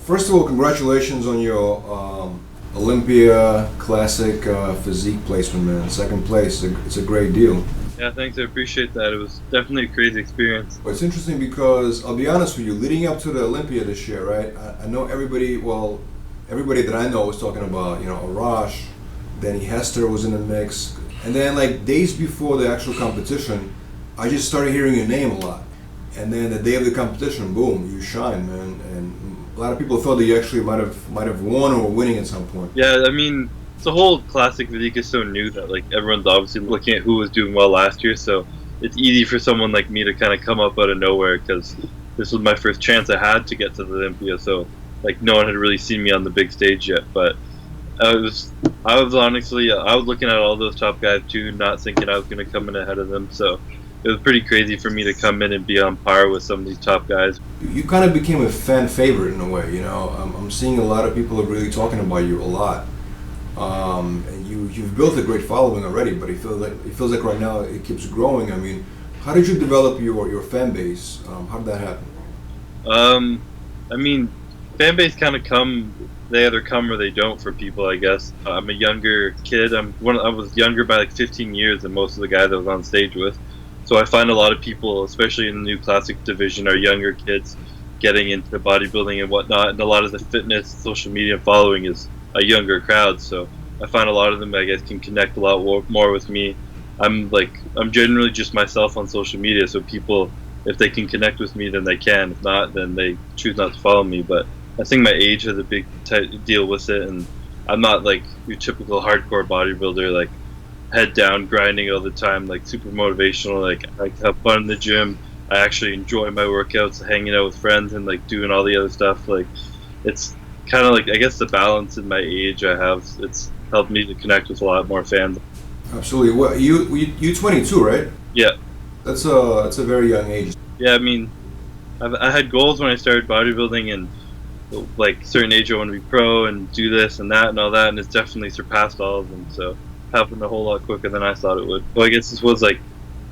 First of all, congratulations on your Olympia Classic Physique placement, man. Second place, it's a great deal. Yeah, thanks. I appreciate that. It was definitely a crazy experience. But it's interesting because I'll be honest with you, leading up to the Olympia this year, right? I know everybody. Well, everybody that I know was talking about, Arash. Danny Hester was in the mix, and then like days before the actual competition, I just started hearing your name a lot. And then the day of the competition, boom, you shine, man. And a lot of people thought that you actually might have won or were winning at some point. Yeah, I mean, the whole Classic Physique is so new that like everyone's obviously looking at who was doing well last year. So it's easy for someone like me to kind of come up out of nowhere because this was my first chance I had to get to the Olympia. So like no one had really seen me on the big stage yet, but I was honestly, I was looking at all those top guys too, not thinking I was going to come in ahead of them. So it was pretty crazy for me to come in and be on par with some of these top guys. You kind of became a fan favorite in a way, I'm seeing a lot of people are really talking about you a lot. And you've built a great following already, but it feels like right now it keeps growing. I mean, how did you develop your fan base? How did that happen? I mean, fan base kind of they either come or they don't for people, I guess. I'm a younger kid. I was younger by like 15 years than most of the guys I was on stage with. So I find a lot of people, especially in the new classic division, are younger kids getting into bodybuilding and whatnot. And a lot of the fitness social media following is a younger crowd. So I find a lot of them, I guess, can connect a lot more with me. I'm generally just myself on social media. So people, if they can connect with me, then they can. If not, then they choose not to follow me. But I think my age has a big deal with it. And I'm not like your typical hardcore bodybuilder, like head down grinding all the time, like super motivational. Like I have fun in the gym. I actually enjoy my workouts, hanging out with friends and like doing all the other stuff. Like it's kind of like, I guess, the balance in my age I have, it's helped me to connect with a lot more fans. Absolutely. Well, you 22, right? Yeah. That's a very young age. Yeah, I mean, I had goals when I started bodybuilding, and like certain age I want to be pro and do this and that and all that, and it's definitely surpassed all of them. So it happened a whole lot quicker than I thought it would. Well, I guess this was like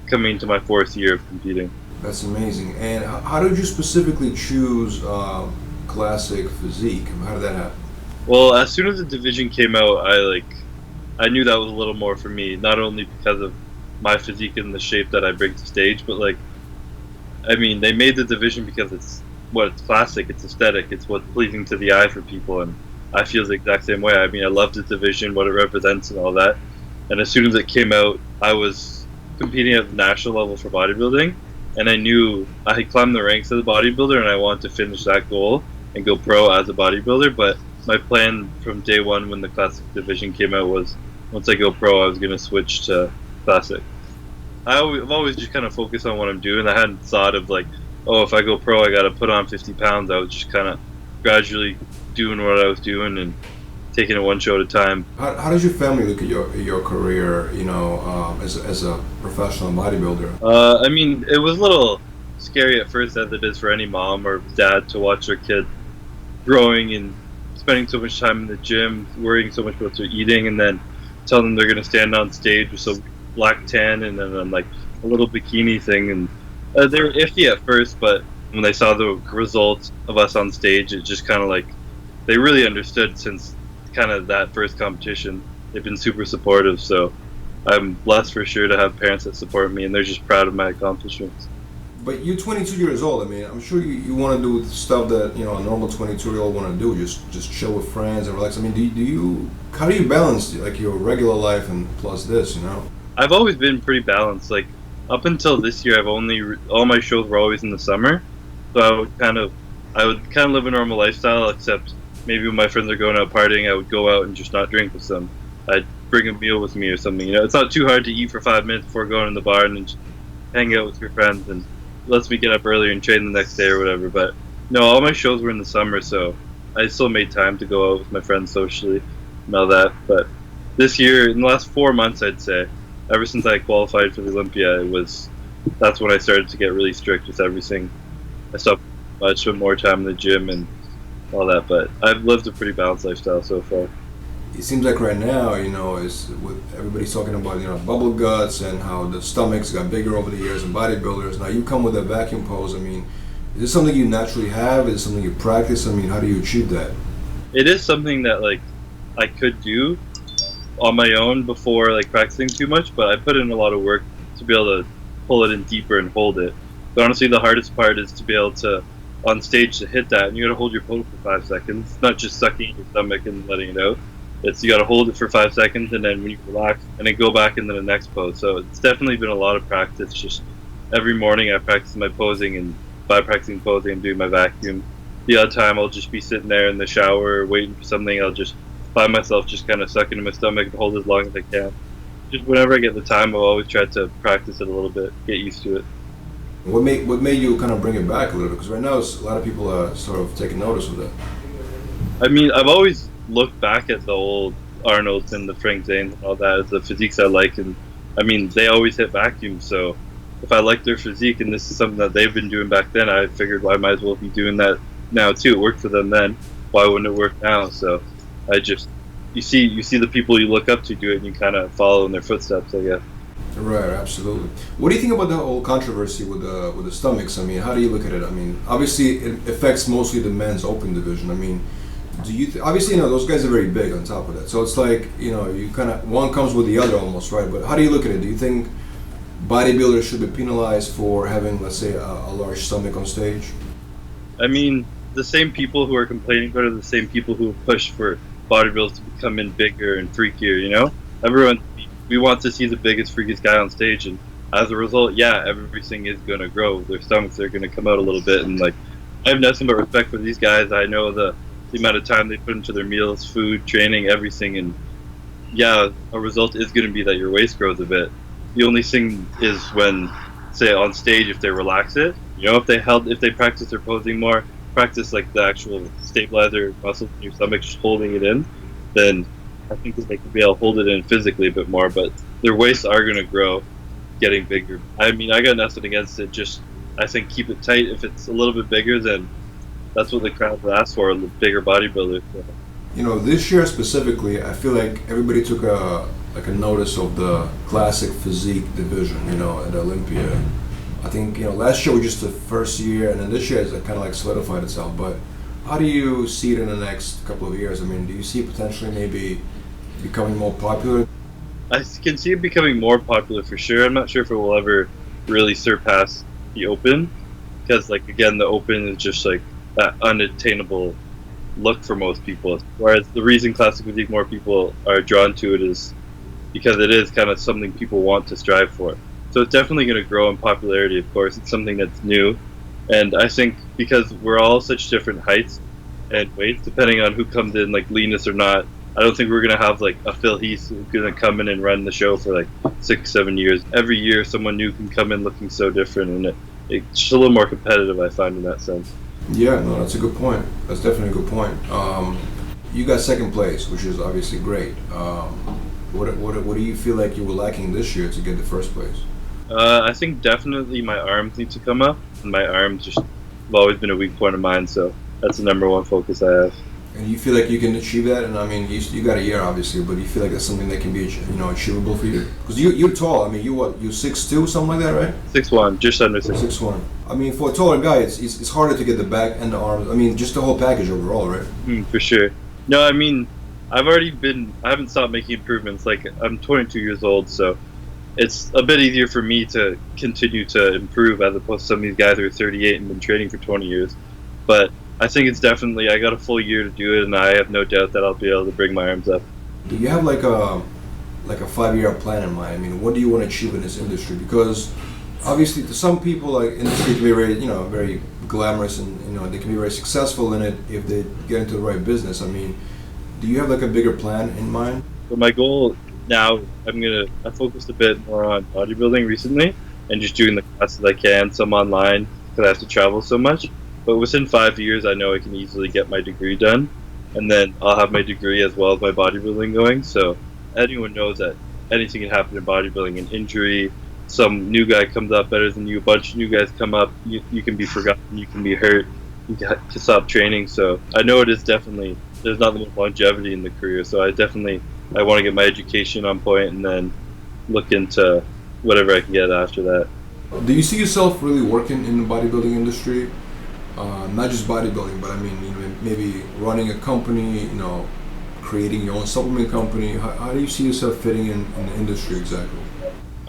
coming to my 4th year of competing. That's amazing. And how did you specifically choose Classic Physique? How did that happen? Well, as soon as the division came out, I knew that was a little more for me. Not only because of my physique and the shape that I bring to stage, but like, I mean, they made the division because it's classic, it's aesthetic, it's what's pleasing to the eye for people, and I feel the exact same way. I mean, I love the division, what it represents, and all that. And as soon as it came out, I was competing at the national level for bodybuilding, and I knew I had climbed the ranks as a bodybuilder, and I wanted to finish that goal and go pro as a bodybuilder. But my plan from day one when the classic division came out was, once I go pro, I was going to switch to classic. I've always just kind of focused on what I'm doing. I hadn't thought of like, oh, if I go pro, I got to put on 50 pounds. I was just kind of gradually doing what I was doing and taking it one show at a time. How does your family look at your career, as a professional bodybuilder? I mean, it was a little scary at first, as it is for any mom or dad, to watch their kid growing and spending so much time in the gym, worrying so much about what they're eating, and then tell them they're going to stand on stage with some black tan and then like a little bikini thing. And they were iffy at first, but when they saw the results of us on stage, it just kind of like, they really understood. Since kind of that first competition, they've been super supportive. So I'm blessed for sure to have parents that support me, and they're just proud of my accomplishments. But you're 22 years old. I mean, I'm sure you want to do stuff that a normal 22-year-old want to do. Just chill with friends and relax. I mean, how do you balance like your regular life and plus this? I've always been pretty balanced. Like up until this year, all my shows were always in the summer, so I would kind of live a normal lifestyle. Except maybe when my friends are going out partying, I would go out and just not drink with them. I'd bring a meal with me or something. It's not too hard to eat for 5 minutes before going to the bar and then just hang out with your friends, and lets me get up earlier and train the next day or whatever. But no, all my shows were in the summer, so I still made time to go out with my friends socially and all that. But this year, in the last 4 months, I'd say, ever since I qualified for the Olympia, that's when I started to get really strict with everything. I stopped much, spent more time in the gym and all that. But I've lived a pretty balanced lifestyle so far. It seems like right now, is with everybody's talking about, bubble guts and how the stomachs got bigger over the years in bodybuilders. Now you come with a vacuum pose. I mean, Is this something you naturally have? Is it something you practice? I mean, how do you achieve that? It is something that like I could do on my own before like practicing too much, but I put in a lot of work to be able to pull it in deeper and hold it. But honestly, the hardest part is to be able to on stage to hit that, and you got to hold your pose for 5 seconds. It's not just sucking in your stomach and letting it out. It's you got to hold it for 5 seconds, and then when you relax, and then go back into the next pose. So it's definitely been a lot of practice. Just every morning I practice my posing, and by practicing posing, I'm doing my vacuum. The odd time I'll just be sitting there in the shower waiting for something. I'll just find myself just kind of sucking in my stomach and hold as long as I can. Just whenever I get the time, I'll always try to practice it a little bit, get used to it. What made you kind of bring it back a little bit? Because right now a lot of people are sort of taking notice of that. I mean, I've always looked back at the old Arnolds and the Frank Zanes and all that as the physiques I like, and I mean, they always hit vacuum, so if I like their physique and this is something that they've been doing back then, I figured well, I might as well be doing that now too. It worked for them then, why wouldn't it work now? So I just you see the people you look up to do it, and you kind of follow in their footsteps, I guess. Right, absolutely. What do you think about the whole controversy with the stomachs? I mean, how do you look at it? I mean, obviously it affects mostly the men's open division. I mean, do you obviously those guys are very big on top of that, so it's like you kind of one comes with the other almost, right? But how do you look at it? Do you think bodybuilders should be penalized for having, let's say, a large stomach on stage? I mean, the same people who are complaining about it are the same people who push for bodybuilders to become in bigger and freakier. Everyone we want to see the biggest, freakiest guy on stage, and as a result, yeah, everything is going to grow. Their stomachs are going to come out a little bit, and like I have nothing but respect for these guys. I know the amount of time they put into their meals, food, training, everything, and yeah, a result is going to be that your waist grows a bit. The only thing is when, say, on stage, if they relax it, if they practice their posing more, practice like the actual stabilizer muscles in your stomach, just holding it in, then I think that they could be able to hold it in physically a bit more. But their waists are going to grow, getting bigger. I mean, I got nothing against it. Just I think keep it tight. If it's a little bit bigger, then that's what the crowd would ask for, the bigger bodybuilders. So. This year specifically, I feel like everybody took a notice of the Classic Physique division, at Olympia. I think, last year was just the first year, and then this year has kind of like solidified itself. But how do you see it in the next couple of years? I mean, do you see potentially maybe becoming more popular? I can see it becoming more popular for sure. I'm not sure if it will ever really surpass the Open, because like again, the Open is just like that unattainable look for most people. Whereas the reason Classic Physique more people are drawn to it is because it is kind of something people want to strive for. So it's definitely going to grow in popularity, of course. It's something that's new. And I think because we're all such different heights and weights, depending on who comes in, like leanness or not, I don't think we're going to have like a Phil Heath who's going to come in and run the show for like 6-7 years. Every year someone new can come in looking so different, and it's just a little more competitive, I find, in that sense. Yeah, no, that's a good point. That's definitely a good point. You got second place, which is obviously great. What do you feel like you were lacking this year to get the first place? I think definitely my arms need to come up. And my arms just have always been a weak point of mine, so that's the number one focus I have. And you feel like you can achieve that? And I mean, you got a year obviously, but you feel like that's something that can be achievable for you? Because you're tall. I mean, you're 6'2", something like that, right? 6'1", just under 6'1". 6'1". I mean, for a taller guy, it's harder to get the back and the arms. I mean, just the whole package overall, right? For sure. No, I mean, I haven't stopped making improvements. Like, I'm 22 years old, so it's a bit easier for me to continue to improve as opposed to some of these guys who are 38 and been training for 20 years. But I think it's definitely, I got a full year to do it, and I have no doubt that I'll be able to bring my arms up. Do you have like a 5-year plan in mind? I mean, what do you want to achieve in this industry? Because obviously to some people, like, industry can be very, very glamorous, and they can be very successful in it if they get into the right business. I mean, do you have like a bigger plan in mind? So my goal now, I focused a bit more on bodybuilding recently and just doing the classes I can, some online because I have to travel so much. But within 5 years, I know I can easily get my degree done, and then I'll have my degree as well as my bodybuilding going. So anyone knows that anything can happen in bodybuilding, an injury, some new guy comes up better than you, a bunch of new guys come up, you can be forgotten, you can be hurt, you can stop training. So I know it is definitely, there's not much longevity in the career. So I want to get my education on point and then look into whatever I can get after that. Do you see yourself really working in the bodybuilding industry? Not just bodybuilding, but I mean, maybe running a company, creating your own supplement company. How do you see yourself fitting in the industry exactly?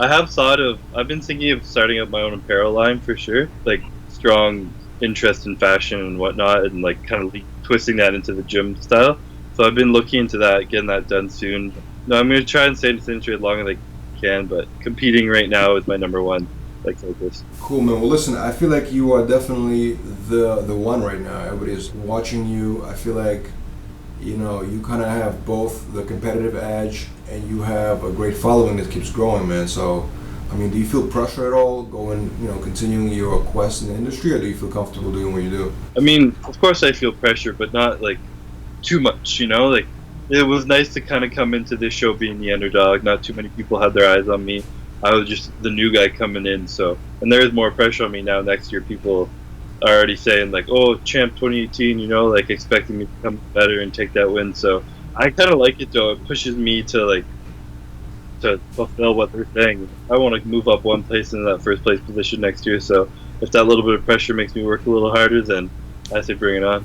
I've been thinking of starting up my own apparel line for sure. Like strong interest in fashion and whatnot, and like kind of twisting that into the gym style. So I've been looking into that, getting that done soon. No, I'm gonna try and stay in this industry as long as I can, but competing right now is my number one like focus. Cool, man. Well, listen, I feel like you are definitely the one right now. Everybody's watching you. I feel like you kind of have both the competitive edge and you have a great following that keeps growing, man. So, I mean, do you feel pressure at all going, continuing your quest in the industry, or do you feel comfortable doing what you do? I mean, of course I feel pressure, but not like too much, Like it was nice to kind of come into this show being the underdog. Not too many people had their eyes on me. I was just the new guy coming in, so and there is more pressure on me now. Next year, people are already saying like, "Oh, champ 2018," like expecting me to come better and take that win. So I kind of like it though. It pushes me to to fulfill what they're saying. I want to move up one place in that first place position next year. So if that little bit of pressure makes me work a little harder, then I say bring it on.